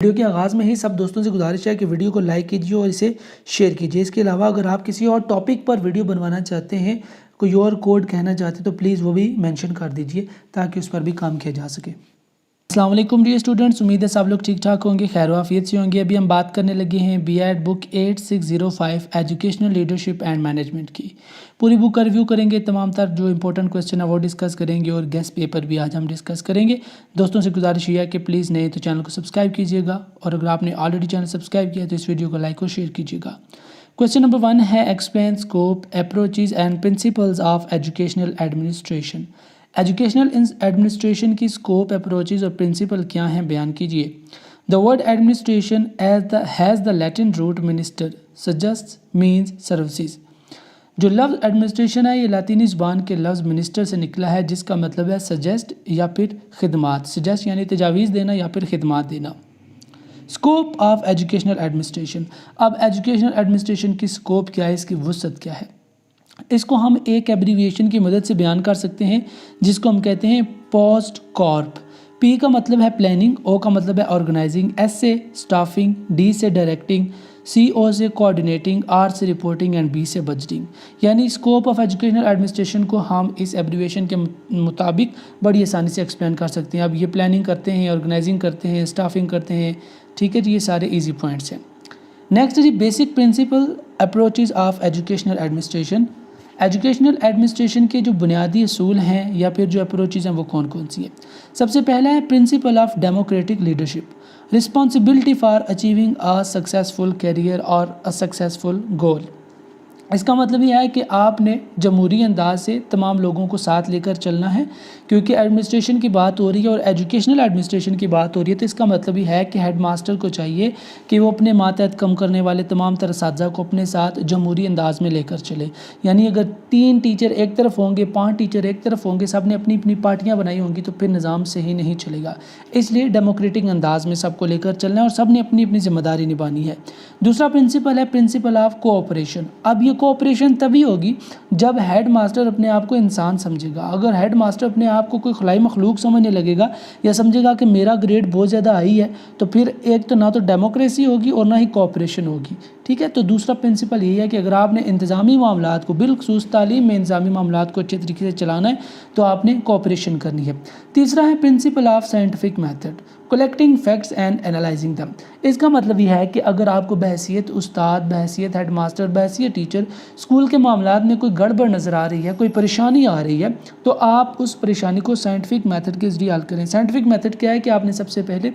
Video کے آغاز میں ہی سب دوستوں سے گزارش ہے کہ ویڈیو کو لائک کیجیے اور اسے شیئر کیجیے۔ اس کے علاوہ اگر آپ کسی اور ٹاپک پر ویڈیو بنوانا چاہتے ہیں، کوئی اور کوڈ کہنا چاہتے ہیں تو پلیز وہ بھی مینشن کر دیجیے تاکہ اس پر بھی کام کیا جا سکے۔ السلام علیکم ڈیئر اسٹوڈنٹس، امید ہے سب لوگ ٹھیک ٹھاک ہوں گے، خیر و عافیت سے ہوں گے۔ ابھی ہم بات کرنے لگے ہیں B Ed book 8605 educational leadership and management کی۔ پوری بک کا ریویو کریں گے، تمام تر جو امپورٹنٹ کوسچن ہے وہ ڈسکس کریں گے اور گیسٹ پیپر بھی آج ہم ڈسکس کریں گے۔ دوستوں سے گزارش یہ ہے کہ پلیز نئے تو چینل کو سبسکرائب کیجیے گا، اور اگر آپ نے آلریڈی چینل سبسکرائب کیا ہے تو اس ویڈیو کو لائک اور شیئر کیجیے گا۔ کوسچن نمبر 1 ہے explain scope, approaches and principles of educational administration. Educational administration کی اسکوپ، اپروچز اور پرنسپل کیا ہیں، بیان کیجیے۔ The word administration has the Latin root minister suggest means services. جو لفظ ایڈمنسٹریشن ہے یہ لاطینی زبان کے لفظ منسٹر سے نکلا ہے، جس کا مطلب ہے سجیسٹ یا پھر خدمات۔ سجیسٹ یعنی تجاویز دینا یا پھر خدمات دینا۔ اسکوپ آف ایجوکیشنل ایڈمنسٹریشن، اب ایجوکیشنل ایڈمنسٹریشن کی اسکوپ کیا ہے، اس کی وسعت کیا ہے، اس کو ہم ایک ایبریویشن کی مدد سے بیان کر سکتے ہیں جس کو ہم کہتے ہیں پوسٹ کارپ۔ پی کا مطلب ہے پلاننگ، او کا مطلب ہے آرگنائزنگ، ایس سے اسٹافنگ، ڈی سے ڈائریکٹنگ، سی او سے کوآرڈینیٹنگ، آر سے رپورٹنگ اینڈ بی سے بجٹنگ۔ یعنی اسکوپ آف ایجوکیشنل ایڈمنسٹریشن کو ہم اس ایبریویشن کے مطابق بڑی آسانی سے ایکسپلین کر سکتے ہیں۔ اب یہ پلاننگ کرتے ہیں، آرگنائزنگ کرتے ہیں، اسٹافنگ کرتے ہیں، ٹھیک ہے جی، یہ سارے ایزی پوائنٹس ہیں۔ نیکسٹ جی، basic principle approaches of educational administration. Educational administration کے جو بنیادی اصول ہیں یا پھر جو اپروچز ہیں وہ کون کون سی ہیں؟ سب سے پہلا ہے principle of democratic leadership, responsibility for achieving a successful career اور اے سکسیزفل گول۔ اس کا مطلب یہ ہے کہ آپ نے جمہوری انداز سے تمام لوگوں کو ساتھ لے کر چلنا ہے، کیونکہ ایڈمنسٹریشن کی بات ہو رہی ہے اور ایجوکیشنل ایڈمنسٹریشن کی بات ہو رہی ہے، تو اس کا مطلب یہ ہے کہ ہیڈ ماسٹر کو چاہیے کہ وہ اپنے ماتحت کم کرنے والے تمام تر اساتذہ کو اپنے ساتھ جمہوری انداز میں لے کر چلے۔ یعنی اگر 3 ٹیچر ایک طرف ہوں گے، 5 ٹیچر ایک طرف ہوں گے، سب نے اپنی اپنی پارٹیاں بنائی ہوں گی تو پھر نظام صحیح نہیں چلے گا۔ اس لیے ڈیموکریٹک انداز میں سب کو لے کر چلنا ہے اور سب نے اپنی اپنی ذمہ داری نبھانی ہے۔ دوسرا پرنسپل ہے پرنسپل آف کوآپریشن۔ اب یہ کوآپریشن تبھی ہوگی جب ہیڈ ماسٹر اپنے آپ کو انسان سمجھے گا۔ اگر ہیڈ ماسٹر اپنے آپ کو کوئی خلائی مخلوق سمجھنے لگے گا یا سمجھے گا کہ میرا گریڈ بہت زیادہ ہائی ہے، تو پھر ایک تو نہ تو ڈیموکریسی ہوگی اور نہ ہی کوآپریشن ہوگی، ٹھیک ہے۔ تو دوسرا پرنسپل یہ ہے کہ اگر آپ نے انتظامی معاملات کو، بالخصوص تعلیم میں انتظامی معاملات کو اچھے طریقے سے چلانا ہے تو آپ نے کوآپریشن کرنی ہے۔ تیسرا ہے principle of scientific method, collecting facts and analysing them. اس کا مطلب یہ ہے کہ اگر آپ کو بحیثیت استاد، بحیثیت ہیڈ ماسٹر، بحیثیت ٹیچر اسکول کے معاملات میں کوئی گڑبڑ نظر آ رہی ہے، کوئی پریشانی آ رہی ہے، تو آپ اس پریشانی کو سائنٹیفک میتھڈ کے ذریعے حل کریں۔ سائنٹیفک میتھڈ کیا ہے کہ آپ نے سب سے پہلے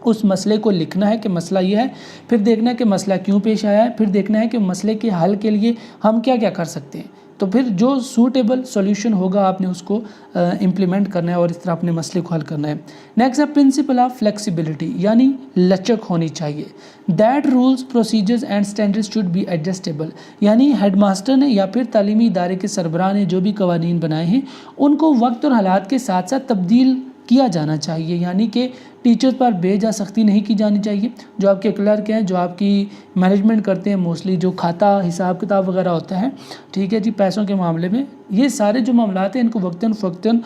اس مسئلے کو لکھنا ہے کہ مسئلہ یہ ہے، پھر دیکھنا ہے کہ مسئلہ کیوں پیش آیا ہے، پھر دیکھنا ہے کہ مسئلے کے حل کے لیے ہم کیا کیا کر سکتے ہیں، تو پھر جو سوٹیبل سولیوشن ہوگا آپ نے اس کو امپلیمنٹ کرنا ہے اور اس طرح اپنے مسئلے کو حل کرنا ہے۔ نیکسٹ ہے پرنسپل آف فلیکسیبلٹی، یعنی لچک ہونی چاہیے۔ That rules procedures and standards should be adjustable, یعنی ہیڈ ماسٹر نے یا پھر تعلیمی ادارے کے سربراہ نے جو بھی قوانین بنائے ہیں ان کو وقت اور حالات کے ساتھ ساتھ تبدیل کیا جانا چاہیے۔ یعنی کہ ٹیچر پر بے جا سختی نہیں کی جانی چاہیے۔ جو آپ کے کلرک ہیں، جو آپ کی مینجمنٹ کرتے ہیں، موسٹلی جو کھاتا حساب کتاب وغیرہ ہوتا ہے، ٹھیک ہے جی، پیسوں کے معاملے میں یہ سارے جو معاملات ہیں ان کو وقتاً فوقتاً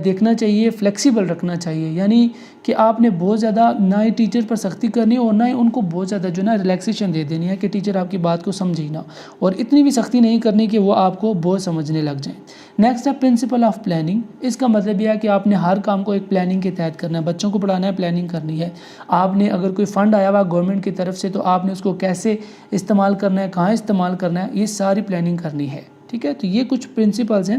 دیکھنا چاہیے، فلیکسیبل رکھنا چاہیے۔ یعنی کہ آپ نے بہت زیادہ نہ ہی ٹیچر پر سختی کرنی اور نہ ہی ان کو بہت زیادہ جو ہے نا ریلیکسیشن دے دینی ہے کہ ٹیچر آپ کی بات کو سمجھے ہی نہ، اور اتنی بھی سختی نہیں کرنی کہ وہ آپ کو بہت سمجھنے لگ جائیں۔ نیکسٹ ہے پرنسپل آف پلاننگ۔ اس کا مطلب یہ ہے کہ آپ نے ہر کام کو ایک پلاننگ کے تحت کرنا ہے۔ بچوں کو پڑھانا ہے، پلاننگ کرنی ہے۔ آپ نے اگر کوئی فنڈ آیا ہوا گورنمنٹ کی طرف سے تو آپ نے اس کو کیسے استعمال کرنا ہے، کہاں استعمال کرنا ہے، یہ ساری پلاننگ کرنی ہے، ٹھیک ہے۔ تو یہ کچھ پرنسپلز ہیں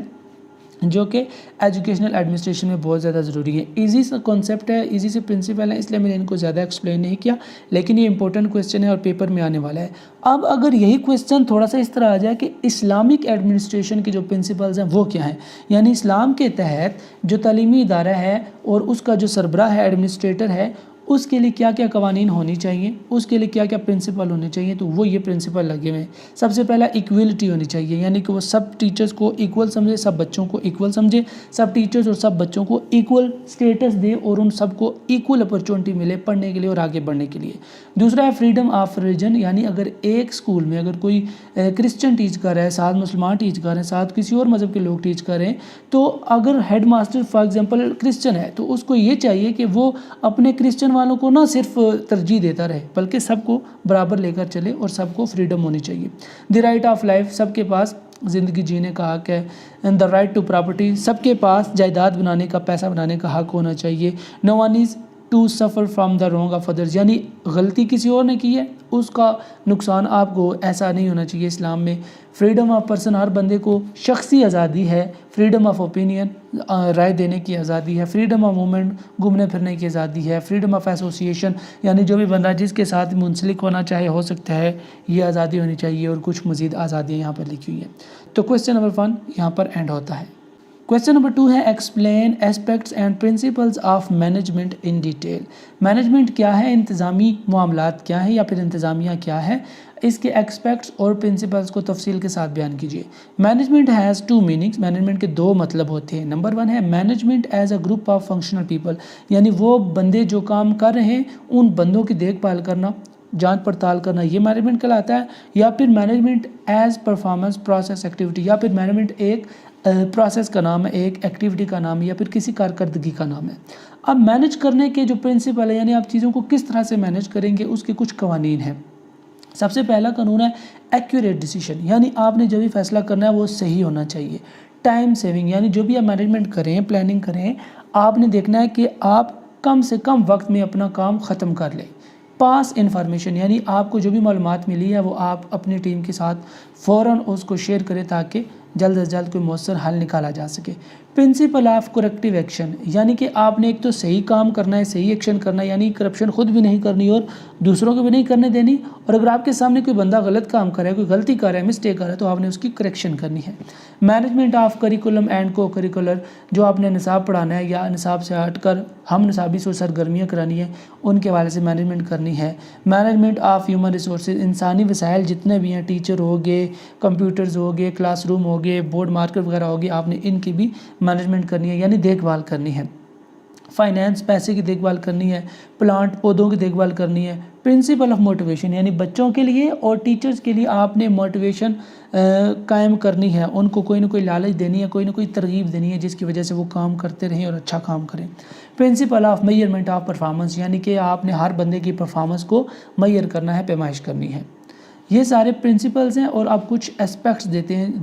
جو کہ ایجوکیشنل ایڈمنسٹریشن میں بہت زیادہ ضروری ہے۔ ایزی سا کانسیپٹ ہے، ایزی سے پرنسپل ہے، اس لیے میں نے ان کو زیادہ ایکسپلین نہیں کیا، لیکن یہ امپورٹنٹ کویسچن ہے اور پیپر میں آنے والا ہے۔ اب اگر یہی کویسچن تھوڑا سا اس طرح آ جائے کہ اسلامک ایڈمنسٹریشن کے جو پرنسپلز ہیں وہ کیا ہیں، یعنی اسلام کے تحت جو تعلیمی ادارہ ہے اور اس کا جو سربراہ ہے، ایڈمنسٹریٹر ہے، اس کے لیے کیا کیا قوانین ہونے چاہیے، اس کے لیے کیا کیا پرنسپل ہونے چاہیے، تو وہ یہ پرنسپل لگے ہوئے ہیں۔ سب سے پہلا ایکویلٹی ہونی چاہیے، یعنی کہ وہ سب ٹیچرز کو ایکول سمجھے، سب بچوں کو ایکول سمجھے، سب ٹیچرز اور سب بچوں کو ایکول سٹیٹس دے اور ان سب کو ایکول اپرچونٹی ملے پڑھنے کے لیے اور آگے بڑھنے کے لیے۔ دوسرا ہے فریڈم آف ریلیجن، یعنی اگر ایک اسکول میں اگر کوئی کرسچن ٹیچ کر رہا ہے، ساتھ مسلمان ٹیچ کر رہے ہیں، ساتھ کسی اور مذہب کے لوگ ٹیچ کر رہے ہیں، تو اگر head master for example Christian ہے تو اس کو یہ چاہیے کہ وہ اپنے کرسچن والوں کو نہ صرف ترجیح دیتا رہے بلکہ سب کو برابر لے کر چلے اور سب کو فریڈم ہونی چاہیے. دی رائٹ آف لائف, سب کے پاس زندگی جینے کا حق ہے. And the right to property, سب کے پاس جائیداد بنانے کا, پیسہ بنانے کا حق ہونا چاہیے. No one is to suffer from the wrong of others, یعنی غلطی کسی اور نے کی ہے اس کا نقصان آپ کو ایسا نہیں ہونا چاہیے. اسلام میں فریڈم آف پرسن, ہر بندے کو شخصی آزادی ہے. فریڈم آف اوپینین, رائے دینے کی آزادی ہے. فریڈم آف موومنٹ, گھومنے پھرنے کی آزادی ہے. فریڈم آف ایسوسیشن, یعنی جو بھی بندہ جس کے ساتھ منسلک ہونا چاہے ہو سکتا ہے, یہ آزادی ہونی چاہیے. اور کچھ مزید آزادیاں یہاں پر لکھی ہوئی ہیں. تو کویسچن نمبر 1 یہاں پر اینڈ ہوتا ہے. کویسچن نمبر 2 ہے explain aspects and principles of management in detail. Management کیا ہے, انتظامی معاملات کیا ہے یا پھر انتظامیہ کیا ہے, اس کے ایکسپیکٹس اور پرنسپلز کو تفصیل کے ساتھ بیان کیجیے. مینجمنٹ ہیز 2 میننگس, مینجمنٹ کے 2 مطلب ہوتے ہیں. نمبر 1 ہے management as a group of functional people, یعنی وہ بندے جو کام کر رہے ہیں ان بندوں کی دیکھ بھال کرنا, جانچ پڑتال کرنا, یہ مینجمنٹ کہلاتا ہے. یا پھر management as performance process activity, یا پھر مینجمنٹ ایک پروسیس کا نام ہے, ایک ایکٹیویٹی کا نام ہے, یا پھر کسی کارکردگی کا نام ہے. اب مینج کرنے کے جو پرنسپل ہے, یعنی آپ چیزوں کو کس طرح سے مینج کریں گے, اس کے کچھ قوانین ہیں. سب سے پہلا قانون ہے ایکوریٹ ڈیسیشن, یعنی آپ نے جو بھی فیصلہ کرنا ہے وہ صحیح ہونا چاہیے. ٹائم سیونگ, یعنی جو بھی آپ مینجمنٹ کریں, پلاننگ کریں, آپ نے دیکھنا ہے کہ آپ کم سے کم وقت میں اپنا کام ختم کر لیں. پاس انفارمیشن, یعنی آپ کو جو بھی معلومات ملی ہے وہ آپ اپنی ٹیم کے ساتھ فوراً اس کو شیئر کریں تاکہ جلد از جلد کوئی مؤثر حل نکالا جا سکے. پرنسپل آف کریکٹیو ایکشن, یعنی کہ آپ نے ایک تو صحیح کام کرنا ہے, صحیح ایکشن کرنا ہے, یعنی کرپشن خود بھی نہیں کرنی اور دوسروں کو بھی نہیں کرنے دینی. اور اگر آپ کے سامنے کوئی بندہ غلط کام کر رہا ہے, کوئی غلطی کر رہا ہے, مسٹیک کر رہا ہے, تو آپ نے اس کی کریکشن کرنی ہے. مینجمنٹ آف کریکولم اینڈ کو کریکولر, جو آپ نے نصاب پڑھانا ہے یا نصاب سے ہٹ کر ہم نصابی سرگرمیاں کرانی ہیں ان کے حوالے سے مینجمنٹ کرنی ہے. مینجمنٹ آف ہیومن ریسورسز, انسانی وسائل جتنے بھی ہیں, ٹیچر ہو گئے, کمپیوٹرز ہو گئے, کلاس روم ہو گئے, بورڈ مارکر وغیرہ ہو گئے, آپ نے ان کی بھی مینجمنٹ کرنی ہے, یعنی دیکھ بھال کرنی ہے. فائنینس, پیسے کی دیکھ بھال کرنی ہے. پلانٹ, پودوں کی دیکھ بھال کرنی ہے. پرنسپل آف موٹیویشن, یعنی بچوں کے لیے اور ٹیچرز کے لیے آپ نے موٹیویشن قائم کرنی ہے, ان کو کوئی نہ کوئی لالچ دینی ہے, کوئی نہ کوئی ترغیب دینی ہے جس کی وجہ سے وہ کام کرتے رہیں اور اچھا کام کریں. Principle of measurement of performance, یعنی کہ آپ نے ہر بندے کی پرفارمنس کو میئر کرنا ہے, پیمائش کرنی ہے. یہ سارے پرنسپلز ہیں. اور آپ کچھ اسپیکٹس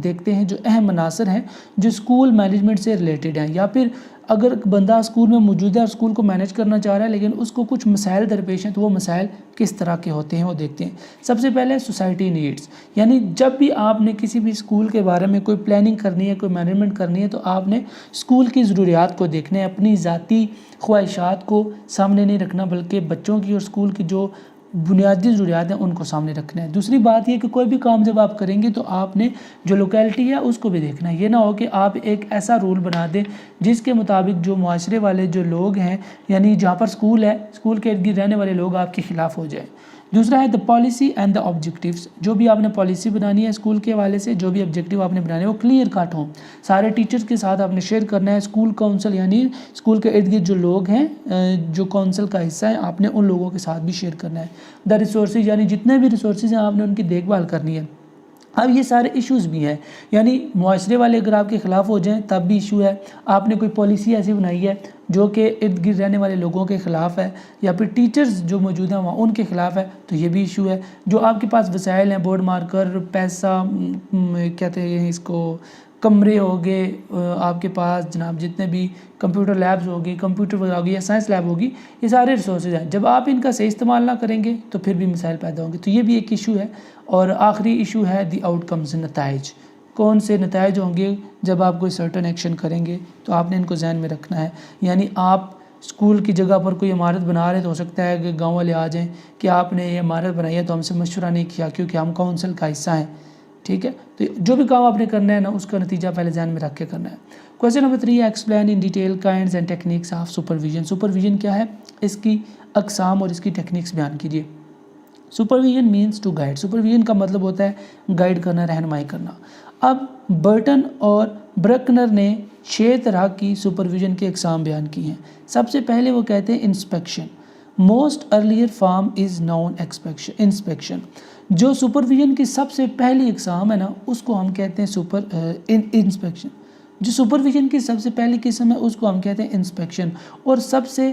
دیکھتے ہیں جو اہم عناصر ہیں جو اسکول مینجمنٹ سے ریلیٹڈ ہیں, یا پھر اگر بندہ اسکول میں موجود ہے اور اسکول کو مینیج کرنا چاہ رہا ہے لیکن اس کو کچھ مسائل درپیش ہیں, تو وہ مسائل کس طرح کے ہوتے ہیں وہ دیکھتے ہیں. سب سے پہلے سوسائٹی نیڈس, یعنی جب بھی آپ نے کسی بھی اسکول کے بارے میں کوئی پلاننگ کرنی ہے, کوئی مینجمنٹ کرنی ہے, تو آپ نے اسکول کی ضروریات کو دیکھنا ہے, اپنی ذاتی خواہشات کو سامنے نہیں رکھنا بلکہ بچوں کی اور اسکول کی جو بنیادی ضروریات ہیں ان کو سامنے رکھنا ہے. دوسری بات یہ کہ کوئی بھی کام جب آپ کریں گے تو آپ نے جو لوکیلٹی ہے اس کو بھی دیکھنا ہے. یہ نہ ہو کہ آپ ایک ایسا رول بنا دیں جس کے مطابق جو معاشرے والے جو لوگ ہیں, یعنی جہاں پر اسکول ہے, اسکول کے ارد گرد رہنے والے لوگ آپ کے خلاف ہو جائیں. دوسرا ہے the policy and the objectives, جو بھی آپ نے پالیسی بنانی ہے اسکول کے حوالے سے, جو بھی آبجیکٹیو آپ نے بنانے ہیں وہ کلیئر کٹ ہوں, سارے ٹیچرز کے ساتھ آپ نے شیئر کرنا ہے. اسکول کونسل, یعنی اسکول کے ارد گرد جو لوگ ہیں جو کونسل کا حصہ ہیں, آپ نے ان لوگوں کے ساتھ بھی شیئر کرنا ہے. دا ریسورسز, یعنی جتنے بھی ریسورسز ہیں آپ نے ان کی دیکھ بھال کرنی ہے. اب یہ سارے ایشوز بھی ہیں, یعنی معاشرے والے اگر آپ کے خلاف ہو جائیں تب بھی ایشو ہے. آپ نے کوئی پالیسی ایسی بنائی ہے جو کہ ارد گرد رہنے والے لوگوں کے خلاف ہے, یا پھر ٹیچرز جو موجود ہیں وہاں ان کے خلاف ہے, تو یہ بھی ایشو ہے. جو آپ کے پاس وسائل ہیں, بورڈ مارکر, پیسہ, کہتے ہیں اس کو, کمرے ہو گئے آپ کے پاس جناب, جتنے بھی کمپیوٹر لیبز ہوگی, کمپیوٹر وغیرہ ہوگی یا سائنس لیب ہوگی, یہ سارے ریسورسز ہیں. جب آپ ان کا صحیح استعمال نہ کریں گے تو پھر بھی مسائل پیدا ہوں گے. تو یہ بھی ایک ایشو ہے. اور آخری ایشو ہے دی آؤٹ کمز, نتائج. کون سے نتائج ہوں گے جب آپ کوئی سرٹن ایکشن کریں گے, تو آپ نے ان کو ذہن میں رکھنا ہے. یعنی آپ اسکول کی جگہ پر کوئی عمارت بنا رہے تو ہو سکتا ہے کہ گاؤں والے آ جائیں کہ آپ نے یہ عمارت بنائی ہے تو ہم سے مشورہ نہیں کیا کیونکہ ہم کونسل کا حصہ ہیں. ٹھیک ہے, تو جو بھی کام آپ نے کرنا ہے نا اس کا نتیجہ پہلے ذہن میں رکھ کے کرنا ہے. کویسچن نمبر 3 ہے explain in detail kinds and techniques of supervision. Supervision کیا ہے, اس کی اقسام اور اس کی ٹیکنیکس بیان کیجیے. Supervision means to guide. Supervision کا مطلب ہوتا ہے گائیڈ کرنا, رہنمائی کرنا. اب برٹن اور برکنر نے 6 طرح کی سپرویژن کے اقسام بیان کی ہیں. سب سے پہلے وہ کہتے ہیں انسپیکشن. موسٹ ارلیئر فارم از نون انسپیکشن. جو سپرویژن کی سب سے پہلی اقسام ہے نا اس کو ہم کہتے ہیں انسپیکشن. جو سپرویژن کی سب سے پہلی قسم ہے اس کو ہم کہتے ہیں انسپیکشن. اور سب سے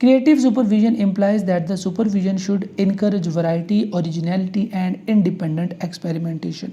Creative supervision implies that the supervision should encourage variety, originality and independent experimentation.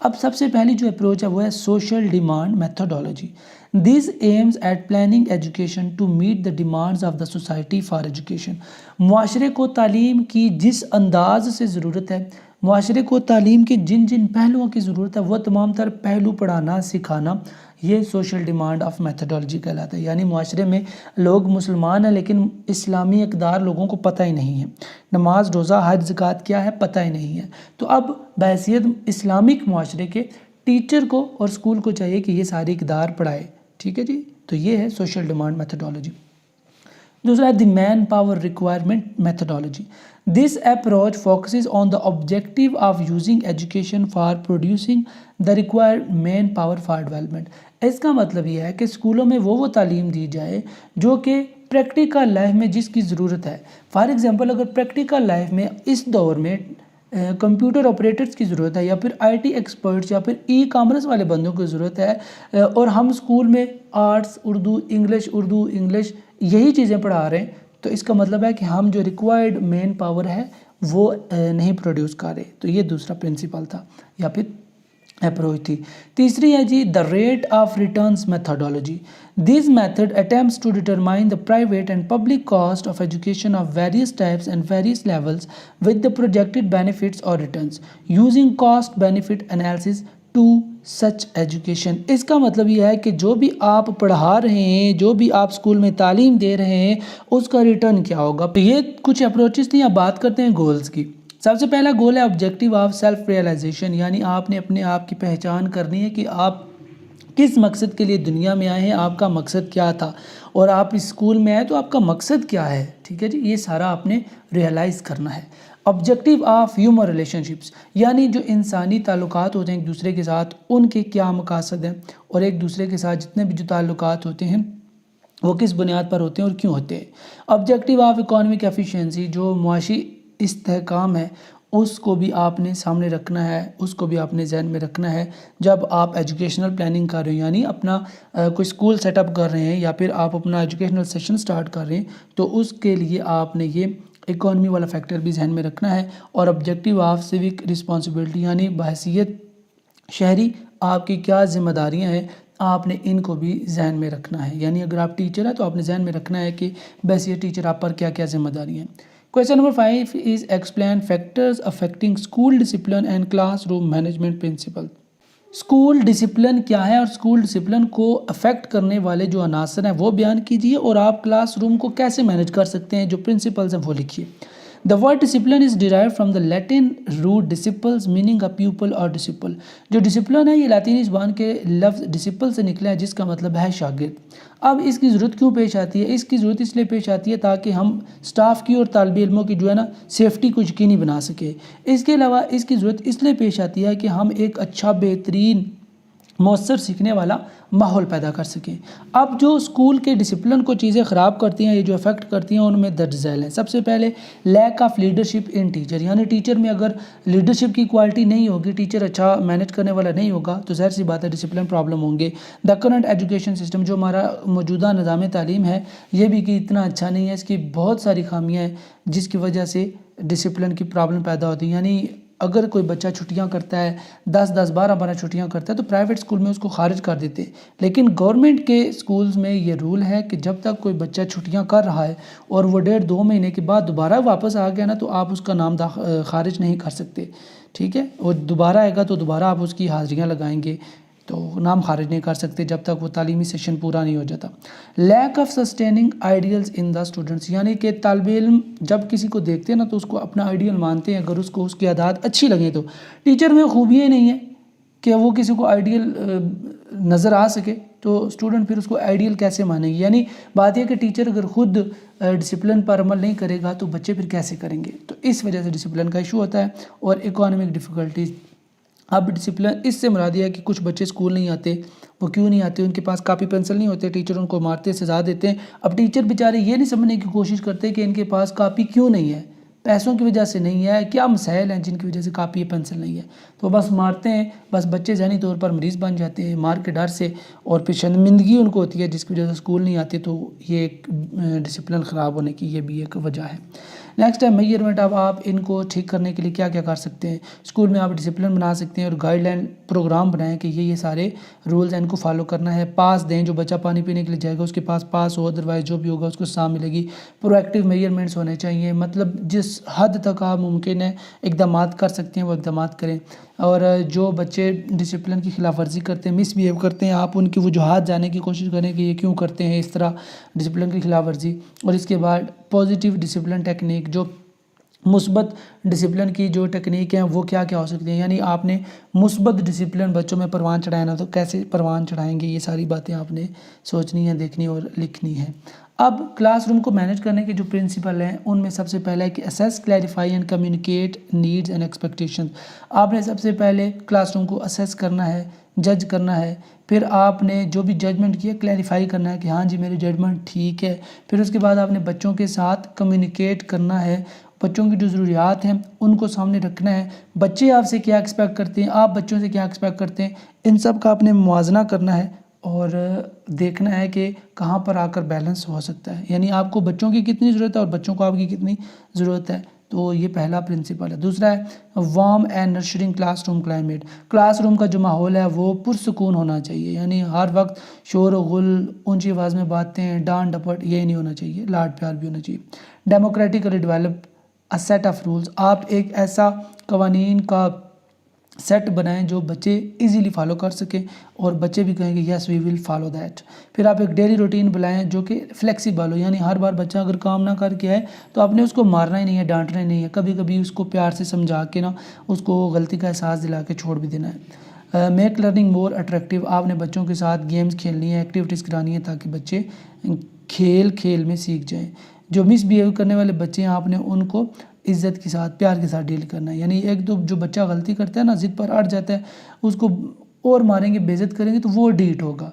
اب سب سے پہلی جو اپروچ ہے وہ ہے social demand methodology. This aims at planning education to meet the demands of the society for education. معاشرے کو تعلیم کی جس انداز سے ضرورت ہے، معاشرے کو تعلیم کے جن جن پہلوؤں کی ضرورت ہے وہ تمام تر پہلو پڑھانا سکھانا، یہ سوشل ڈیمانڈ آف میتھڈولوجی کہلاتا ہے. یعنی معاشرے میں لوگ مسلمان ہیں لیکن اسلامی اقدار لوگوں کو پتہ ہی نہیں ہے، نماز روزہ حج زکوٰۃ کیا ہے پتہ ہی نہیں ہے. تو اب بحیثیت اسلامک معاشرے کے ٹیچر کو اور اسکول کو چاہیے کہ یہ ساری اقدار پڑھائے. ٹھیک ہے جی، تو یہ ہے سوشل ڈیمانڈ میتھڈولوجی. دوسرا ہے the man power requirement methodology. This approach focuses on the objective of using education for producing the required man power for development. اس کا مطلب یہ ہے کہ اسکولوں میں وہ تعلیم دی جائے جو کہ پریکٹیکل لائف میں جس کی ضرورت ہے. فار ایگزامپل اگر پریکٹیکل لائف میں اس دور میں کمپیوٹر آپریٹرز کی ضرورت ہے یا پھر آئی ٹی ایکسپرٹس یا پھر ای کامرس والے بندوں کی ضرورت ہے، اور ہم اسکول میں آرٹس اردو انگلش یہی چیزیں پڑھا رہے ہیں، تو اس کا مطلب ہے کہ ہم جو ریکوائرڈ مین پاور ہے وہ نہیں پروڈیوس کر رہے. تو یہ دوسرا پرنسپل تھا یا پھر اپروچ تھی. تیسری ہے جی the rate of returns methodology. This method attempts to determine the private and public cost of education of various types and various levels with the projected benefits اور returns using cost benefit analysis to such education. اس کا مطلب یہ ہے کہ جو بھی آپ پڑھا رہے ہیں، جو بھی آپ اسکول میں تعلیم دے رہے ہیں، اس کا ریٹرن کیا ہوگا. تو یہ کچھ اپروچز تھیں. اب بات کرتے ہیں گولز کی. سب سے پہلا گول ہے آبجیکٹیو آف سیلف ریئلائزیشن. یعنی آپ نے اپنے آپ کی پہچان کرنی ہے کہ آپ کس مقصد کے لیے دنیا میں آئے ہیں، آپ کا مقصد کیا تھا، اور آپ اس اسکول میں آئے تو آپ کا مقصد کیا ہے. ٹھیک ہے جی، یہ سارا آپ نے ریئلائز کرنا ہے. Objective of human relation ships. یعنی جو انسانی تعلقات ہوتے ہیں ایک دوسرے کے ساتھ، ان کے کیا مقاصد ہیں، اور ایک دوسرے کے ساتھ جتنے بھی جو تعلقات ہوتے ہیں وہ کس بنیاد پر ہوتے ہیں اور کیوں ہوتے ہیں. Objective of economic efficiency. جو معاشی استحکام ہے اس کو بھی آپ نے سامنے رکھنا ہے، اس کو بھی آپ نے ذہن میں رکھنا ہے جب آپ ایجوکیشنل پلاننگ کر رہے ہیں. یعنی اپنا کوئی اسکول سیٹ اپ کر رہے ہیں یا پھر آپ اپنا ایجوکیشنل سیشن سٹارٹ کر رہے ہیں تو اس کے لیے آپ نے یہ اکانومی والا فیکٹر بھی ذہن میں رکھنا ہے. اور آبجیکٹیو آف سیوک رسپانسبلٹی. یعنی بحیثیت شہری آپ کی کیا ذمہ داریاں ہیں، آپ نے ان کو بھی ذہن میں رکھنا ہے. یعنی اگر آپ ٹیچر ہیں تو آپ نے ذہن میں رکھنا ہے کہ بحیثیت ٹیچر آپ پر کیا کیا ذمہ داریاں ہیں. Question number 5 is explain factors affecting school discipline and classroom management principle. School discipline کیا ہے اور اسکول ڈسپلن کو افیکٹ کرنے والے جو عناصر ہیں وہ بیان کیجیے، اور آپ کلاس روم کو کیسے مینیج کر سکتے ہیں، جو پرنسپلز ہیں وہ لکھیے. The word discipline is derive from the Latin root discipulus meaning a pupil اور ڈسپل. جو ڈسپلن ہے یہ لاطینی زبان کے لفظ ڈسپل سے نکلا ہے جس کا مطلب ہے شاگرد. اب اس کی ضرورت کیوں پیش آتی ہے؟ اس کی ضرورت اس لیے پیش آتی ہے تاکہ ہم سٹاف کی اور طالب علموں کی جو ہے نا سیفٹی کو یقینی بنا سکے. اس کے علاوہ اس کی ضرورت اس لیے پیش آتی ہے کہ ہم ایک اچھا بہترین مؤثر سیکھنے والا ماحول پیدا کر سکیں. اب جو اسکول کے ڈسپلن کو چیزیں خراب کرتی ہیں، یہ جو افیکٹ کرتی ہیں، ان میں درج ذیل ہیں. سب سے پہلے lack of leadership in teacher. یعنی ٹیچر میں اگر لیڈرشپ کی کوالٹی نہیں ہوگی، ٹیچر اچھا مینیج کرنے والا نہیں ہوگا تو ظاہر سی بات ہے ڈسپلن پرابلم ہوں گے. The current education system. جو ہمارا موجودہ نظام تعلیم ہے یہ بھی کہ اتنا اچھا نہیں ہے، اس کی بہت ساری خامیاں ہیں جس کی وجہ سے ڈسپلن کی پرابلم پیدا ہوتی ہے. یعنی اگر کوئی بچہ چھٹیاں کرتا ہے 10 12 چھٹیاں کرتا ہے تو پرائیویٹ اسکول میں اس کو خارج کر دیتے ہیں، لیکن گورنمنٹ کے اسکولز میں یہ رول ہے کہ جب تک کوئی بچہ چھٹیاں کر رہا ہے اور وہ 1.5-2 مہینے کے بعد دوبارہ واپس آ گیا نا تو آپ اس کا نام خارج نہیں کر سکتے. ٹھیک ہے، وہ دوبارہ آئے گا تو دوبارہ آپ اس کی حاضریاں لگائیں گے تو نام خارج نہیں کر سکتے جب تک وہ تعلیمی سیشن پورا نہیں ہو جاتا. Lack of sustaining ideals in the students. یعنی کہ طالب علم جب کسی کو دیکھتے ہیں نا تو اس کو اپنا آئیڈیل مانتے ہیں. اگر اس کو اس کی عادات اچھی لگیں تو ٹیچر میں خوبیاں نہیں ہیں کہ وہ کسی کو آئیڈیل نظر آ سکے تو اسٹوڈنٹ پھر اس کو آئیڈیل کیسے مانیں گے. یعنی بات یہ کہ ٹیچر اگر خود ڈسپلن پر عمل نہیں کرے گا تو بچے پھر کیسے کریں گے. تو اس وجہ سے ڈسپلن کا ایشو ہوتا ہے. اور اکانومک ڈیفیکلٹیز. اب ڈسپلن اس سے مراد یہ ہے کہ کچھ بچے اسکول نہیں آتے. وہ کیوں نہیں آتے؟ ان کے پاس کاپی پینسل نہیں ہوتے، ٹیچر ان کو مارتے سزا دیتے ہیں. اب ٹیچر بیچارے یہ نہیں سمجھنے کی کوشش کرتے کہ ان کے پاس کاپی کیوں نہیں ہے، پیسوں کی وجہ سے نہیں ہے، کیا مسائل ہیں جن کی وجہ سے کاپی پینسل نہیں ہے. تو بس مارتے ہیں، بس بچے ذہنی طور پر مریض بن جاتے ہیں مار کے ڈر سے، اور پھر شرمندگی ان کو ہوتی ہے جس کی وجہ سے اسکول نہیں آتے. تو یہ ایک ڈسپلن خراب ہونے کی یہ بھی ایک وجہ ہے. نیکسٹ ہے میجرمنٹ. اب آپ ان کو ٹھیک کرنے کے لیے کیا کیا کر سکتے ہیں. اسکول میں آپ ڈسپلن بنا سکتے ہیں اور گائیڈ لائن پروگرام بنائیں کہ یہ سارے رولز ہیں ان کو فالو کرنا ہے. پاس دیں, جو بچہ پانی پینے کے لیے جائے گا اس کے پاس ہو, ادروائز جو بھی ہوگا اس کو سزا ملے گی. پرو ایکٹیو میجرمنٹس ہونے چاہیے, مطلب جس حد تک آپ ممکن ہے اقدامات کر سکتے ہیں وہ اقدامات کریں. اور جو بچے ڈسپلن کی خلاف ورزی کرتے ہیں, مس بیہیو کرتے ہیں, آپ ان کی وجوہات جاننے کی کوشش کریں کہ یہ کیوں کرتے ہیں اس طرح ڈسپلن کی خلاف ورزی. اور اس کے بعد پازیٹیو ڈسپلن ٹیکنیک, جو مثبت ڈسپلن کی جو ٹیکنیک ہیں وہ کیا کیا ہو سکتی ہیں. یعنی آپ نے مثبت ڈسپلن بچوں میں پروان چڑھانا تو کیسے پروان چڑھائیں گے, یہ ساری باتیں آپ نے سوچنی ہے, دیکھنی اور لکھنی ہے. اب کلاس روم کو مینیج کرنے کے جو پرنسپل ہیں ان میں سب سے پہلا ہے کہ assess, clarify and communicate needs and expectation. آپ نے سب سے پہلے کلاس روم کو اسیس کرنا ہے, جج کرنا ہے. پھر آپ نے جو بھی ججمنٹ کیا کلیریفائی کرنا ہے کہ ہاں جی میری ججمنٹ ٹھیک ہے. پھر اس کے بعد آپ نے بچوں کے ساتھ کمیونیکیٹ کرنا ہے, بچوں کی جو ضروریات ہیں ان کو سامنے رکھنا ہے. بچے آپ سے کیا ایکسپیکٹ کرتے ہیں, آپ بچوں سے کیا ایکسپیکٹ کرتے ہیں, ان سب کا آپ نے موازنہ کرنا ہے اور دیکھنا ہے کہ کہاں پر آ کر بیلنس ہو سکتا ہے. یعنی آپ کو بچوں کی کتنی ضرورت ہے اور بچوں کو آپ کی کتنی ضرورت ہے. تو یہ پہلا پرنسپل ہے. دوسرا ہے warm and nurturing class room climate. Class room کا جو ماحول ہے وہ پرسکون ہونا چاہیے, یعنی ہر وقت شور و غل, اونچی آواز میں باتیں, ڈانٹ ڈپٹ, یہ نہیں ہونا چاہیے, لاڈ پیار بھی ہونا چاہیے. Democratically develop a set of rules. آپ ایک ایسا قوانین کا سیٹ بنائیں جو بچے ایزیلی فالو کر سکیں اور بچے بھی کہیں گے یس وی ول فالو دیٹ. پھر آپ ایک ڈیلی روٹین بنائیں جو کہ فلیکسیبل ہو, یعنی ہر بار بچہ اگر کام نہ کر کے آئے تو آپ نے اس کو مارنا ہی نہیں ہے, ڈانٹنا ہی نہیں ہے. کبھی کبھی اس کو پیار سے سمجھا کے نا اس کو غلطی کا احساس دلا کے چھوڑ بھی دینا ہے. Make learning more attractive. آپ نے بچوں کے ساتھ گیمز کھیلنی ہے, ایکٹیویٹیز کرانی ہے تاکہ بچے کھیل میں سیکھ جائیں. جو مس بیہیو کرنے والے بچے ہیں آپ نے ان کو عزت کے ساتھ, پیار کے ساتھ ڈیل کرنا ہے. یعنی ایک دو جو بچہ غلطی کرتا ہے نا, ضد پر اڑ جاتا ہے, اس کو اور ماریں گے, بے عزت کریں گے تو وہ ڈیٹ ہوگا.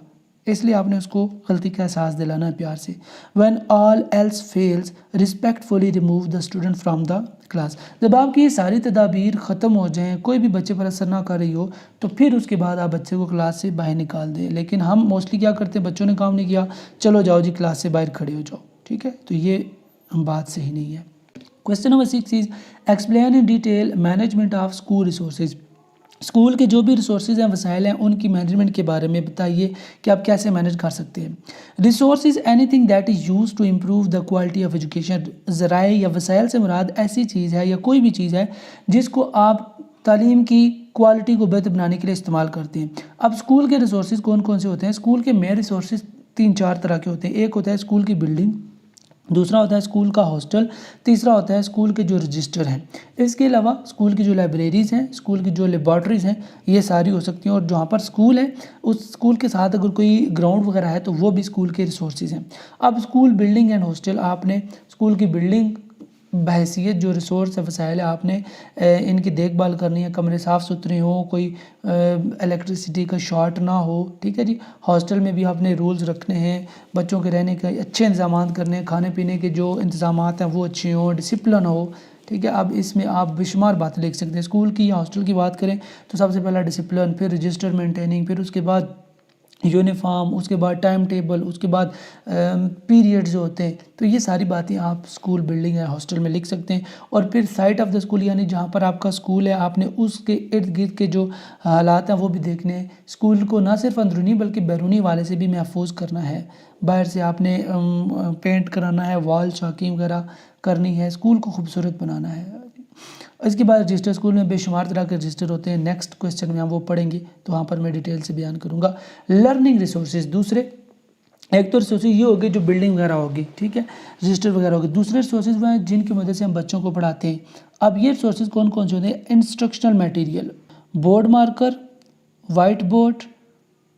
اس لیے آپ نے اس کو غلطی کا احساس دلانا ہے پیار سے. when all else fails respectfully remove the student from the class. جب آپ کی یہ ساری تدابیر ختم ہو جائیں, کوئی بھی بچے پر اثر نہ کر رہی ہو, تو پھر اس کے بعد آپ بچے کو کلاس سے باہر نکال دیں. لیکن ہم موسٹلی کیا کرتے ہیں, بچوں نے کام نہیں کیا, چلو جاؤ جی کلاس سے باہر کھڑے ہو جاؤ. ٹھیک ہے, تو یہ بات صحیح نہیں ہے. Question number 6 is explain in detail management of school resources. School کے جو بھی ریسورسز ہیں, وسائل ہیں, ان کی مینجمنٹ کے بارے میں بتائیے کہ آپ کیسے مینج کر سکتے ہیں. Resources anything that is use to improve the quality of education. ذرائع یا وسائل سے مراد ایسی چیز ہے یا کوئی بھی چیز ہے جس کو آپ تعلیم کی کوالٹی کو بہتر بنانے کے لیے استعمال کرتے ہیں. اب اسکول کے ریسورسز کون کون سے ہوتے ہیں؟ اسکول کے مین ریسورسز 3-4 طرح کے ہوتے ہیں. ایک ہوتا ہے اسکول کی بلڈنگ, دوسرا ہوتا ہے اسکول کا ہاسٹل, تیسرا ہوتا ہے اسکول کے جو رجسٹر ہیں. اس کے علاوہ اسکول کی جو لائبریریز ہیں, اسکول کی جو لیبارٹریز ہیں, یہ ساری ہو سکتی ہیں. اور جہاں پر اسکول ہے اس اسکول کے ساتھ اگر کوئی گراؤنڈ وغیرہ ہے تو وہ بھی اسکول کے ریسورسز ہیں. اب اسکول بلڈنگ اینڈ ہاسٹل, آپ نے اسکول کی بلڈنگ بحیثیت جو ریسورس ہے, وسائل ہے, آپ نے ان کی دیکھ بھال کرنی ہے, کمرے صاف ستھرے ہوں, کوئی الیکٹریسٹی کا شارٹ نہ ہو. ٹھیک ہے جی. ہاسٹل میں بھی آپ نے رولز رکھنے ہیں, بچوں کے رہنے کے اچھے انتظامات کرنے ہیں, کھانے پینے کے جو انتظامات ہیں وہ اچھے ہوں, ڈسپلن ہو. ٹھیک ہے. اب اس میں آپ بے شمار باتیں لکھ سکتے ہیں. اسکول کی یا ہاسٹل کی بات کریں تو سب سے پہلا ڈسپلن, پھر رجسٹر مینٹیننگ, پھر اس کے بعد یونیفارم, اس کے بعد ٹائم ٹیبل, اس کے بعد پیریڈ جو ہوتے ہیں. تو یہ ساری باتیں آپ اسکول بلڈنگ یا ہاسٹل میں لکھ سکتے ہیں. اور پھر سائٹ آف دا اسکول, یعنی جہاں پر آپ کا اسکول ہے, آپ نے اس کے ارد گرد کے جو حالات ہیں وہ بھی دیکھنے ہیں. اسکول کو نہ صرف اندرونی بلکہ بیرونی والے سے بھی محفوظ کرنا ہے. باہر سے آپ نے پینٹ کرانا ہے, وال چاکنگ وغیرہ کرنی ہے, اسکول کو خوبصورت بنانا ہے. اس کے بعد رجسٹر, اسکول میں بے شمار طرح کے رجسٹر ہوتے ہیں. نیکسٹ کویسچن میں ہم وہ پڑھیں گے تو وہاں پر میں ڈیٹیل سے بیان کروں گا. لرننگ ریسورسز, دوسرے ایک تو ریسورسز یہ ہوگی جو بلڈنگ وغیرہ ہوگی, ٹھیک ہے, رجسٹر وغیرہ ہوگی. دوسرے ریسورسز وہ ہیں جن کی مدد سے ہم بچوں کو پڑھاتے ہیں. اب یہ ریسورسز کون کون سے ہوتے ہیں؟ Instructional material, board marker, white board.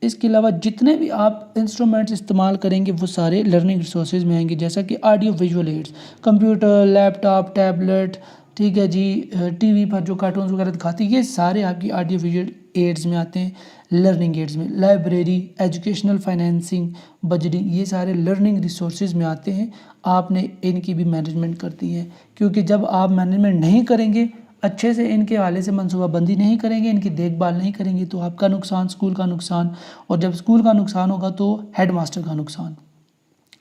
اس کے علاوہ جتنے بھی آپ انسٹرومنٹس استعمال کریں گے وہ سارے لرننگ ریسورسز میں آئیں گے, جیسا کہ آڈیو ویژول ایڈس, کمپیوٹر, لیپ ٹاپ, ٹیبلٹ. ٹھیک ہے جی. ٹی وی پر جو کارٹونز وغیرہ دکھاتے ہیں, یہ سارے آپ کی آڈیو ویژول ایڈز میں آتے ہیں, لرننگ ایڈز میں. لائبریری, ایجوکیشنل فائنینسنگ, بجٹنگ, یہ سارے لرننگ ریسورسز میں آتے ہیں. آپ نے ان کی بھی مینجمنٹ کرتی ہے, کیونکہ جب آپ مینجمنٹ نہیں کریں گے, اچھے سے ان کے حوالے سے منصوبہ بندی نہیں کریں گے, ان کی دیکھ بھال نہیں کریں گے, تو آپ کا نقصان, اسکول کا نقصان, اور جب اسکول کا نقصان ہوگا تو ہیڈ ماسٹر کا نقصان.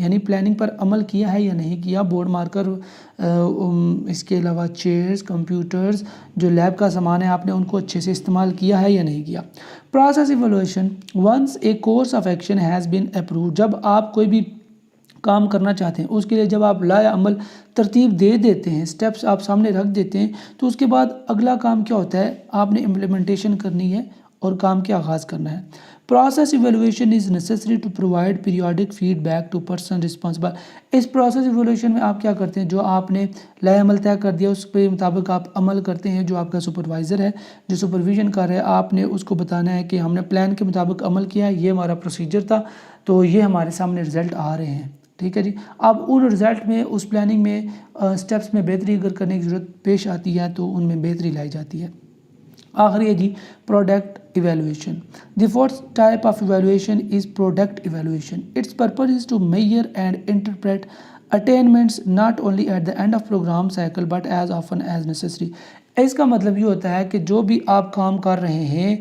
یعنی پلاننگ پر عمل کیا ہے یا نہیں کیا، بورڈ مارکر، اس کے علاوہ چیئرز، کمپیوٹرز، جو لیب کا سامان ہے آپ نے ان کو اچھے سے استعمال کیا ہے یا نہیں کیا۔ Process evaluation, once a course of action has been approved, جب آپ کوئی بھی کام کرنا چاہتے ہیں اس کے لیے جب آپ لائے عمل ترتیب دے دیتے ہیں، سٹیپس آپ سامنے رکھ دیتے ہیں، تو اس کے بعد اگلا کام کیا ہوتا ہے، آپ نے امپلیمنٹیشن کرنی ہے اور کام کے آغاز کرنا ہے۔ Process evaluation is necessary to provide periodic feedback to person responsible. اس پروسیس ایویلویشن میں آپ کیا کرتے ہیں، جو آپ نے لائے عمل طے کر دیا اس کے مطابق آپ عمل کرتے ہیں، جو آپ کا سپروائزر ہے جو سپرویژن کر رہا ہے آپ نے اس کو بتانا ہے کہ ہم نے پلان کے مطابق عمل کیا ہے، یہ ہمارا پروسیجر تھا، تو یہ ہمارے سامنے رزلٹ آ رہے ہیں، ٹھیک ہے جی۔ اب ان رزلٹ میں اس پلاننگ میں سٹیپس میں بہتری اگر کرنے کی ضرورت پیش آتی ہے تو ان میں بہتری لائی جاتی ہے۔ آخری ہے جی product evaluation. The fourth type of evaluation is product evaluation. Its purpose is to measure and interpret attainments not only at the end of program cycle but as often as necessary. اس کا مطلب یہ ہوتا ہے کہ جو بھی آپ کام کر رہے ہیں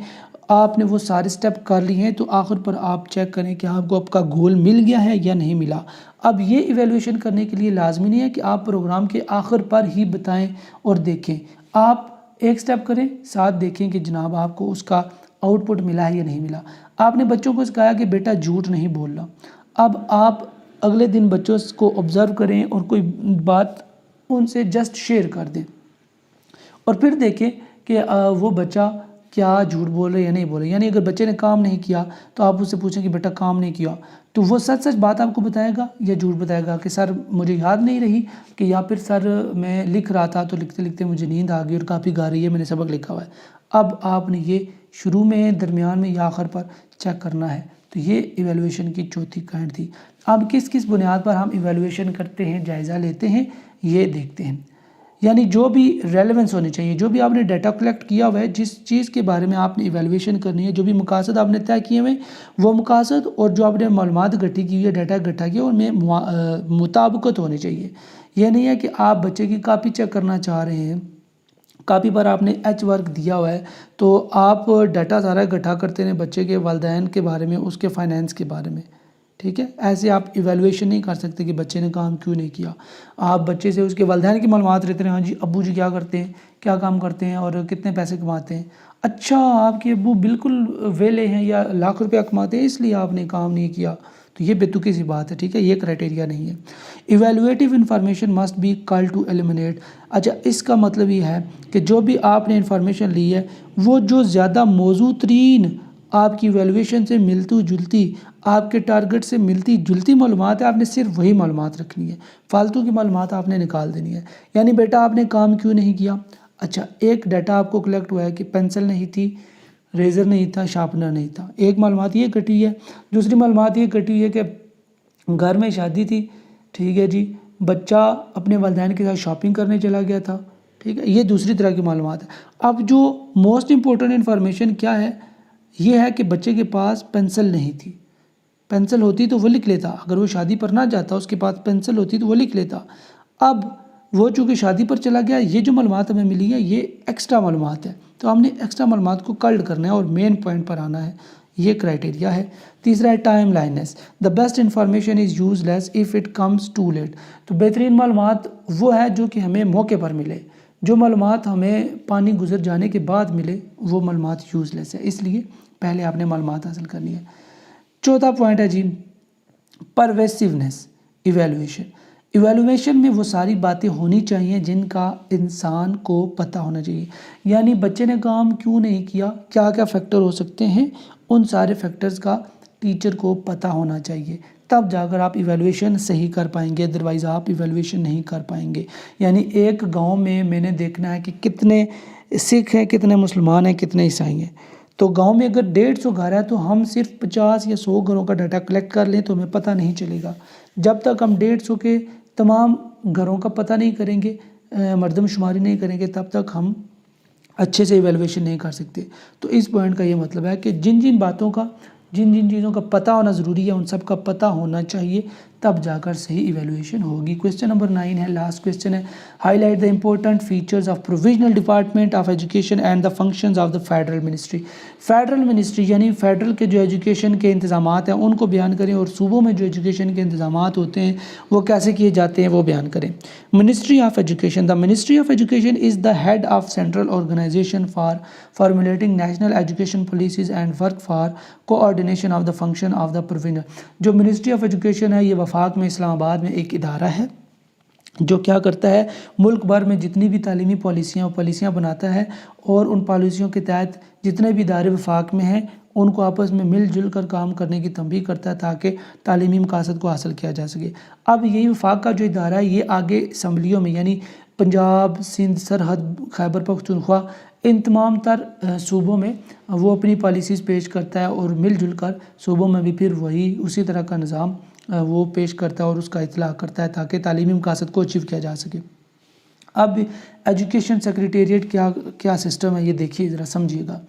آپ نے وہ سارے سٹیپ کر لی ہیں، تو آخر پر آپ چیک کریں کہ آپ کو آپ کا گول مل گیا ہے یا نہیں ملا۔ اب یہ ایویلویشن کرنے کے لیے لازمی نہیں ہے کہ آپ پروگرام کے آخر پر ہی بتائیں اور دیکھیں، آپ ایک سٹیپ کریں ساتھ دیکھیں کہ جناب آپ کو اس کا آؤٹ پٹ ملا ہے یا نہیں ملا۔ آپ نے بچوں کو سکھایا کہ بیٹا جھوٹ نہیں بولنا، اب آپ اگلے دن بچوں کو آبزرو کریں اور کوئی بات ان سے جسٹ شیئر کر دیں اور پھر دیکھیں کہ وہ بچہ کیا جھوٹ بول رہے یا نہیں بول رہے۔ یعنی اگر بچے نے کام نہیں کیا تو آپ اس سے پوچھیں کہ بیٹا کام نہیں کیا، تو وہ سچ بات آپ کو بتائے گا یا جھوٹ بتائے گا کہ سر مجھے یاد نہیں رہی، کہ یا پھر سر میں لکھ رہا تھا تو لکھتے لکھتے مجھے نیند آ گئی اور کاپی گا رہی ہے، میں نے سبق لکھا ہوا ہے۔ اب آپ نے یہ شروع میں، درمیان میں یا آخر پر چیک کرنا ہے۔ تو یہ ایویلویشن کی چوتھی کائنڈ تھی۔ اب کس کس بنیاد پر ہم ایویلویشن کرتے ہیں، جائزہ لیتے ہیں، یہ دیکھتے ہیں۔ یعنی جو بھی ریلیونس ہونی چاہیے، جو بھی آپ نے ڈیٹا کلیکٹ کیا ہوا ہے، جس چیز کے بارے میں آپ نے ایویلویشن کرنی ہے، جو بھی مقاصد آپ نے طے کیے ہوئے وہ مقاصد اور جو آپ نے معلومات اکٹھی کی ہوئی ہے، ڈیٹا اکٹھا کیا، ان میں مطابقت ہونی چاہیے۔ یہ نہیں ہے کہ آپ بچے کی کاپی چیک کرنا چاہ رہے ہیں، کاپی پر آپ نے ایچ ورک دیا ہوا ہے تو آپ ڈیٹا سارا اکٹھا کرتے ہیں بچے کے والدین کے بارے میں، اس کے فائنینس کے بارے میں، ٹھیک ہے۔ ایسے آپ ایویلویشن نہیں کر سکتے کہ بچے نے کام کیوں نہیں کیا۔ آپ بچے سے اس کے والدین کی معلومات لیتے ہیں، ہاں جی ابو جی کیا کرتے ہیں، کیا کام کرتے ہیں اور کتنے پیسے کماتے ہیں۔ اچھا آپ کے ابو بالکل ویلے ہیں یا لاکھ روپیہ کماتے ہیں اس لیے آپ نے کام نہیں کیا، تو یہ بیتوکی سی بات ہے، ٹھیک ہے، یہ کرائٹیریا نہیں ہے۔ ایویلویٹیو انفارمیشن مسٹ بی کل ٹو ایلیمنیٹ۔ اچھا اس کا مطلب یہ ہے کہ جو بھی آپ نے انفارمیشن لی ہے وہ جو زیادہ موزوں ترین آپ کی ایویلویشن سے ملتی جلتی، آپ کے ٹارگٹ سے ملتی جلتی معلومات ہے، آپ نے صرف وہی معلومات رکھنی ہے، فالتو کی معلومات آپ نے نکال دینی ہے۔ یعنی بیٹا آپ نے کام کیوں نہیں کیا، اچھا ایک ڈیٹا آپ کو کلیکٹ ہوا ہے کہ پینسل نہیں تھی، ریزر نہیں تھا، شارپنر نہیں تھا، ایک معلومات یہ کٹی ہے۔ دوسری معلومات یہ کٹی ہوئی ہے کہ گھر میں شادی تھی، ٹھیک ہے جی، بچہ اپنے والدین کے ساتھ شاپنگ کرنے چلا گیا تھا، ٹھیک ہے، یہ دوسری طرح کی معلومات ہے۔ اب جو موسٹ امپورٹنٹ انفارمیشن کیا ہے، یہ ہے کہ بچے کے پاس پینسل نہیں تھی، پینسل ہوتی تو وہ لکھ لیتا، اگر وہ شادی پر نہ جاتا اس کے پاس پینسل ہوتی تو وہ لکھ لیتا۔ اب وہ چونکہ شادی پر چلا گیا، یہ جو معلومات ہمیں ملی ہے یہ ایکسٹرا معلومات ہے، تو ہم نے ایکسٹرا معلومات کو کلڈ کرنا ہے اور مین پوائنٹ پر آنا ہے، یہ کرائٹیریا ہے۔ تیسرا ہے timelines. The best information is useless if it comes too late. تو بہترین معلومات وہ ہے جو کہ ہمیں موقع پر ملے، جو معلومات ہمیں پانی گزر جانے کے بعد ملے وہ معلومات یوز لیس ہے، اس لیے پہلے آپ نے معلومات حاصل کرنی ہے۔ چوتھا پوائنٹ ہے جی پرویسیونیس ایویلویشن۔ ایویلویشن میں وہ ساری باتیں ہونی چاہیے جن کا انسان کو پتہ ہونا چاہیے، یعنی بچے نے کام کیوں نہیں کیا، کیا کیا فیکٹر ہو سکتے ہیں، ان سارے فیکٹرز کا ٹیچر کو پتہ ہونا چاہیے، تب جا کر آپ ایویلویشن صحیح کر پائیں گے، ادروائز آپ ایویلویشن نہیں کر پائیں گے۔ یعنی ایک گاؤں میں نے دیکھنا ہے کہ کتنے سکھ ہیں، کتنے مسلمان ہیں، کتنے عیسائی ہیں، تو گاؤں میں اگر 150 گھر ہے تو ہم صرف 50 یا 100 گھروں کا ڈیٹا کلیکٹ کر لیں تو ہمیں پتہ نہیں چلے گا۔ جب تک ہم 150 کے تمام گھروں کا پتہ نہیں کریں گے، مردم شماری نہیں کریں گے، تب تک ہم اچھے سے ایویلویشن نہیں کر سکتے۔ تو اس پوائنٹ کا یہ مطلب ہے کہ جن باتوں کا، جن چیزوں کا پتہ ہونا ضروری ہے ان سب کا پتہ ہونا چاہیے، تب جا کر صحیح ایویلویشن ہوگی۔ کویشچن نمبر 9 ہے، لاسٹ کویشچن ہے، high light the important features of provisional department of education and the functions of the federal ministry. Federal ministry یعنی فیڈرل کے جو ایجوکیشن کے انتظامات ہیں ان کو بیان کریں، اور صوبوں میں جو ایجوکیشن کے انتظامات ہوتے ہیں وہ کیسے کیے جاتے ہیں وہ بیان کریں۔ Ministry of education, the ministry of education is the head of central organisation for formulating national education policies and work for coordination of the function of the provisional. جو منسٹری آف ایجوکیشن ہے یہ وفاق میں اسلام آباد میں ایک ادارہ ہے جو کیا کرتا ہے، ملک بھر میں جتنی بھی تعلیمی پالیسیاں بناتا ہے، اور ان پالیسیوں کے تحت جتنے بھی ادارے وفاق میں ہیں ان کو آپس میں مل جل کر کام کرنے کی تنبیہ کرتا ہے تاکہ تعلیمی مقاصد کو حاصل کیا جا سکے۔ اب یہی وفاق کا جو ادارہ ہے یہ آگے اسمبلیوں میں یعنی پنجاب، سندھ، سرحد، خیبر پختونخوا، ان تمام تر صوبوں میں وہ اپنی پالیسیز پیش کرتا ہے، اور مل جل کر صوبوں میں بھی پھر وہی اسی طرح کا نظام وہ پیش کرتا ہے اور اس کا اطلاع کرتا ہے تاکہ تعلیمی مقاصد کو اچیو کیا جا سکے۔ اب ایجوکیشن سیکریٹریٹ کیا سسٹم ہے یہ دیکھیے ذرا سمجھیے گا۔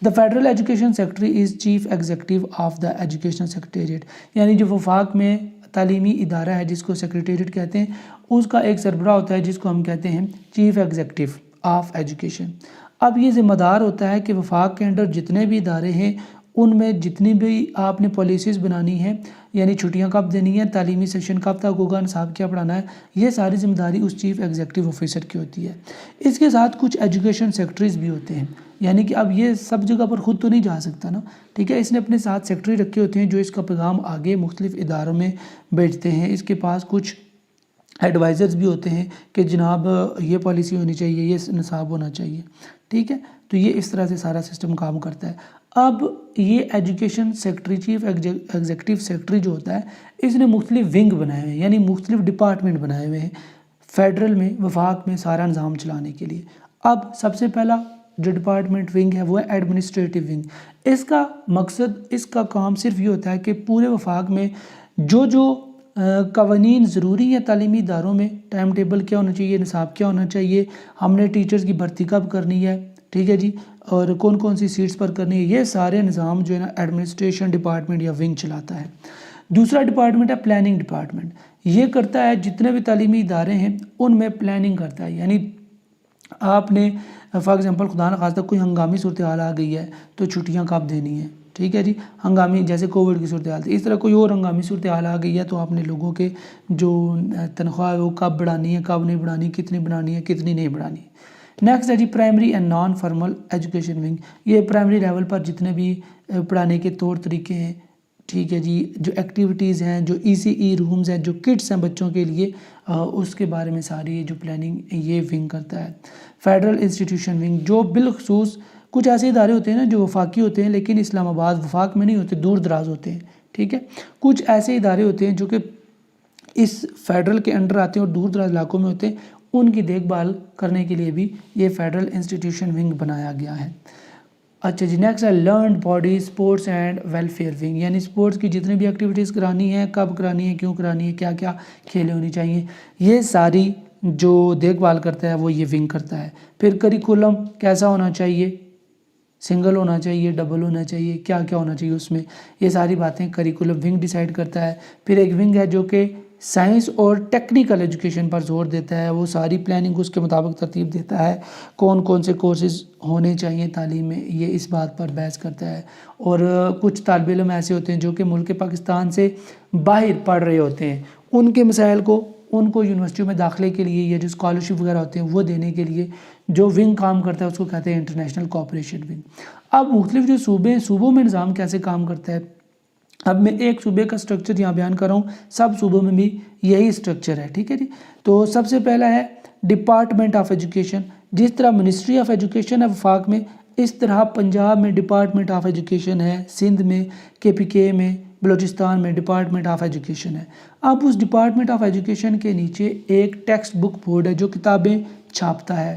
The federal education secretary is chief executive of the education secretariat, یعنی جو وفاق میں تعلیمی ادارہ ہے جس کو سیکریٹریٹ کہتے ہیں، اس کا ایک سربراہ ہوتا ہے جس کو ہم کہتے ہیں چیف ایگزیکٹو آف ایجوکیشن۔ اب یہ ذمہ دار ہوتا ہے کہ وفاق کے انڈر جتنے بھی ادارے ہیں ان میں جتنی بھی آپ نے پالیسیز بنانی ہے، یعنی چھٹیاں کب دینی ہیں، تعلیمی سیشن کب تک ہوگا، نصاب کیا پڑھانا ہے، یہ ساری ذمہ داری اس چیف ایگزیکٹو آفیسر کی ہوتی ہے۔ اس کے ساتھ کچھ ایجوکیشن سیکرٹریز بھی ہوتے ہیں، یعنی کہ اب یہ سب جگہ پر خود تو نہیں جا سکتا نا، ٹھیک ہے، اس نے اپنے ساتھ سیکرٹری رکھے ہوتے ہیں جو اس کا پیغام آگے مختلف اداروں میں بھیجتے ہیں۔ اس کے پاس کچھ ایڈوائزرز بھی ہوتے ہیں کہ جناب یہ پالیسی ہونی چاہیے، یہ نصاب ہونا چاہیے، ٹھیک ہے، تو یہ اس طرح سے سارا سسٹم کام کرتا ہے۔ اب یہ education secretary, chief executive secretary جو ہوتا ہے، اس نے مختلف ونگ بنائے ہوئے ہیں، یعنی مختلف ڈپارٹمنٹ بنائے ہوئے ہیں فیڈرل میں، وفاق میں سارا نظام چلانے کے لیے۔ اب سب سے پہلا جو ڈپارٹمنٹ ونگ ہے وہ ہے ایڈمنسٹریٹو ونگ۔ اس کا مقصد، اس کا کام صرف یہ ہوتا ہے کہ پورے وفاق میں جو قوانین ضروری ہیں تعلیمی اداروں میں، ٹائم ٹیبل کیا ہونا چاہیے، نصاب کیا ہونا چاہیے، ہم نے ٹیچرز کی بھرتی کب کرنی ہے، ٹھیک ہے جی، اور کون کون سی سیٹس پر کرنی ہے، یہ سارے نظام جو ہے نا ایڈمنسٹریشن ڈپارٹمنٹ یا ونگ چلاتا ہے۔ دوسرا ڈپارٹمنٹ ہے پلاننگ ڈپارٹمنٹ، یہ کرتا ہے جتنے بھی تعلیمی ادارے ہیں ان میں پلاننگ کرتا ہے، یعنی آپ نے فار ایگزامپل خدا نخواستہ کوئی ہنگامی صورتحال آ گئی ہے تو چھٹیاں کب دینی ہیں، ٹھیک ہے جی، ہنگامی جیسے کووڈ کی صورتحال تھی، اس طرح کوئی اور ہنگامی صورتحال آ گئی ہے تو آپ نے لوگوں کے جو تنخواہ ہے وہ کب بڑھانی ہے، کب نہیں بڑھانی، کتنی بڑھانی ہے، کتنی نہیں بڑھانی ہے۔ نیکسٹ ہے جی primary and non formal education wing, یہ پرائمری لیول پر جتنے بھی پڑھانے کے طور طریقے ہیں، ٹھیک ہے جی، جو ایکٹیویٹیز ہیں، جو ECE رومز ہیں، جو کٹس ہیں بچوں کے لیے، اس کے بارے میں ساری جو پلاننگ یہ ونگ کرتا ہے۔ فیڈرل انسٹیٹیوشن ونگ، جو بالخصوص کچھ ایسے ادارے ہوتے ہیں نا جو وفاقی ہوتے ہیں لیکن اسلام آباد وفاق میں نہیں ہوتے، دور دراز ہوتے ہیں، ٹھیک ہے، کچھ ایسے ادارے ہوتے ہیں جو کہ اس فیڈرل کے انڈر آتے ہیں اور دور دراز علاقوں میں ہوتے ہیں، ان کی دیکھ بھال کرنے کے لیے بھی یہ فیڈرل انسٹیٹیوشن ونگ بنایا گیا ہے۔ اچھا جی، نیکسٹ ہے learned body sports and welfare wing, یعنی اسپورٹس کی جتنی بھی ایکٹیویٹیز کرانی ہے، کب کرانی ہے، کیوں کرانی ہے، کیا کیا کھیلیں ہونی چاہیے، یہ ساری جو دیکھ بھال کرتا ہے وہ یہ ونگ کرتا ہے۔ پھر کریکولم کیسا ہونا چاہیے، سنگل ہونا چاہیے، ڈبل ہونا چاہیے، کیا کیا ہونا چاہیے اس میں، یہ ساری باتیں کریکولم ونگ ڈیسائیڈ کرتا ہے۔ پھر ایک ونگ ہے جو کہ سائنس اور ٹیکنیکل ایجوکیشن پر زور دیتا ہے، وہ ساری پلاننگ اس کے مطابق ترتیب دیتا ہے، کون کون سے کورسز ہونے چاہیے تعلیم میں، یہ اس بات پر بحث کرتا ہے۔ اور کچھ طالب علم ایسے ہوتے ہیں جو کہ ملک پاکستان سے باہر پڑھ رہے ہوتے ہیں، ان کے مسائل کو، ان کو یونیورسٹیوں میں داخلے کے لیے یا جو اسکالرشپ وغیرہ ہوتے ہیں وہ دینے کے لیے جو ونگ کام کرتا ہے اس کو کہتے ہیں انٹرنیشنل کوآپریشن ونگ۔ اب مختلف جو صوبوں میں نظام کیسے کام کرتا ہے، اب میں ایک صوبے کا سٹرکچر یہاں بیان کر رہا ہوں، سب صوبوں میں بھی یہی سٹرکچر ہے، ٹھیک ہے جی۔ تو سب سے پہلا ہے ڈپارٹمنٹ آف ایجوکیشن، جس طرح منسٹری آف ایجوکیشن ہے وفاق میں، اس طرح پنجاب میں ڈپارٹمنٹ آف ایجوکیشن ہے، سندھ میں، KPK میں، بلوچستان میں ڈپارٹمنٹ آف ایجوکیشن ہے۔ اب اس ڈپارٹمنٹ آف ایجوکیشن کے نیچے ایک ٹیکسٹ بک بورڈ ہے جو کتابیں چھاپتا ہے۔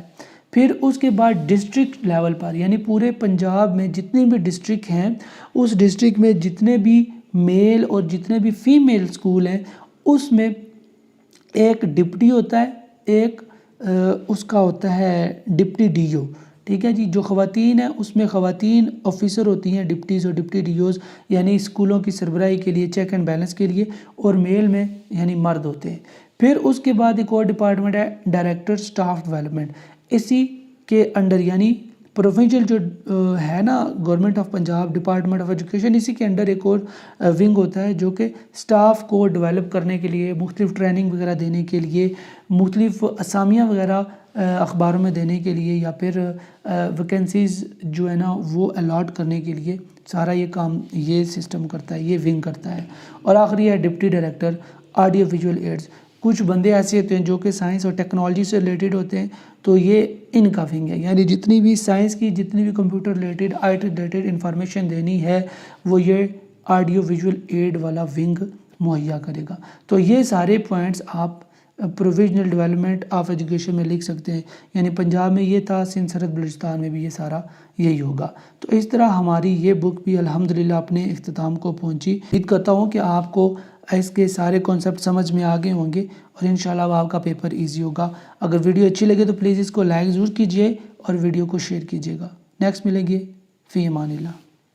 پھر اس کے بعد ڈسٹرکٹ لیول پر، یعنی پورے پنجاب میں جتنے بھی ڈسٹرکٹ ہیں، اس ڈسٹرکٹ میں جتنے بھی میل اور جتنے بھی فیمیل سکول ہیں، اس میں ایک ڈپٹی ہوتا ہے، ایک اس کا ہوتا ہے ڈپٹی DO، ٹھیک ہے جی. جو خواتین ہیں اس میں خواتین آفیسر ہوتی ہیں، ڈپٹیز اور ڈپٹی ڈی اوز، یعنی اسکولوں کی سربراہی کے لیے، چیک اینڈ بیلنس کے لیے، اور میل میں یعنی مرد ہوتے ہیں. پھر اس کے بعد ایک اور ڈپارٹمنٹ ہے ڈائریکٹر سٹاف ڈیولپمنٹ. اسی کے انڈر یعنی پروونشل جو ہے نا government of Punjab department of education, اسی کے انڈر ایک اور ونگ ہوتا ہے جو کہ سٹاف کو ڈیولپ کرنے کے لیے، مختلف ٹریننگ وغیرہ دینے کے لیے، مختلف اسامیاں وغیرہ اخباروں میں دینے کے لیے، یا پھر ویکنسیز جو ہے نا وہ الاٹ کرنے کے لیے سارا یہ کام یہ سسٹم کرتا ہے، یہ ونگ کرتا ہے. اور آخری ہے deputy director audio visual aids. کچھ بندے ایسے ہوتے ہیں جو کہ سائنس اور ٹیکنالوجی سے ریلیٹڈ ہوتے ہیں، تو یہ ان کا ونگ ہے. یعنی جتنی بھی سائنس کی، جتنی بھی computer related, I T related information دینی ہے وہ یہ آڈیو ویژول ایڈ والا ونگ مہیا کرے گا. تو یہ سارے پوائنٹس آپ پروویژنل ڈیولپمنٹ آف ایجوکیشن میں لکھ سکتے ہیں. یعنی پنجاب میں یہ تھا، سندھ سرحد بلوچستان میں بھی یہ سارا یہی ہوگا. تو اس طرح ہماری یہ بک بھی الحمدللہ اپنے اختتام کو پہنچی. امید کرتا ہوں کہ آپ کو اس کے سارے کانسیپٹ سمجھ میں آ گئے ہوں گے، اور انشاءاللہ اب آپ کا پیپر ایزی ہوگا. اگر ویڈیو اچھی لگے تو پلیز اس کو لائک ضرور کیجیے اور ویڈیو کو شیئر کیجیے گا. نیکسٹ ملیں گے. فی امان اللہ.